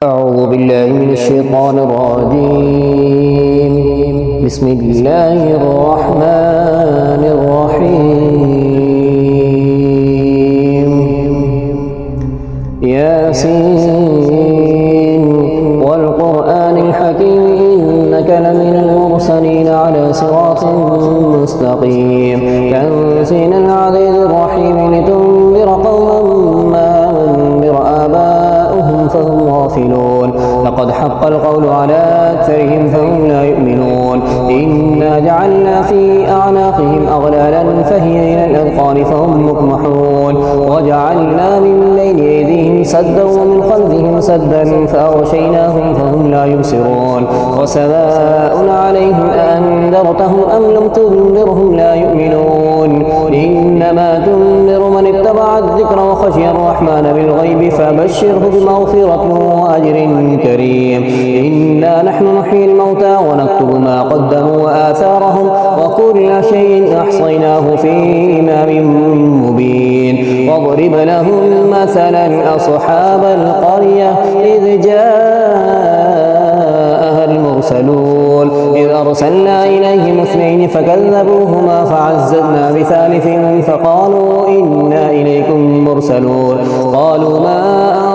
أعوذ بالله من الشيطان الرجيم. بسم الله الرحمن الرحيم. ياسين والقرآن الحكيم إنك لمن المرسلين على صراط مستقيم تنزيل العزيز الرحيم لتنذر قوما ما أنذر آباؤهم فهم غافلون. لقد حق القول على أكثرهم فهم لا يؤمنون. إنا جعلنا في أعناقهم أغلالا فهي إلى الأذقان فهم مقمحون. وجعلنا من بين أيديهم سدا ومن خلفهم سدا فأغشيناهم فهم لا يبصرون. وسواء عليهم أأنذرتهم أم لم تنذرهم لا يؤمنون. إنما تنذر من اتبع الذكر وخشي الرحمن بالغيب فبشره بمغفرة وأجر كريم. إنا نحن نحيي الموتى ونكتب ما قدموا وآثارهم وكل شيء أحصيناه في إمام مبين. واضرب لهم مثلا أصحاب القرية إذ جاءها المرسلون إذ أرسلنا إليهم اثنين فكذبوهما فعززنا بثالث فقالوا إنا إليكم مرسلون. قالوا ما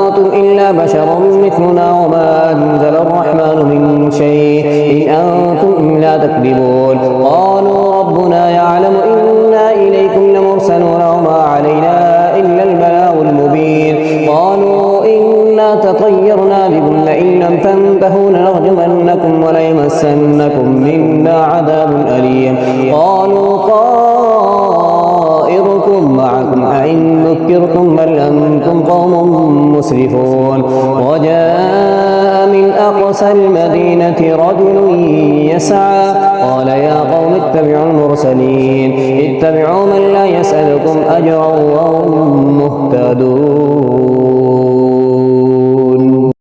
أنتم إلا بشر مثلنا وما أنزل الرحمن من شيء إن أنتم إلا تكذبون. قالوا ربنا يعلم إنا إليكم لمرسلون وما علينا إلا البلاغ المبين. قالوا إنا تطيرنا بكم لئن لم تنتهوا لنرجمنكم وليمسنكم منا عذاب أليم. قالوا طائركم معكم أئن ذكرتم بل أنتم قوم مسرفون. وجاء من أقصى المدينة رجل يسعى قال يا قوم اتبعوا المرسلين اتبعوا من لا يسألكم أجرا وهم مهتدون.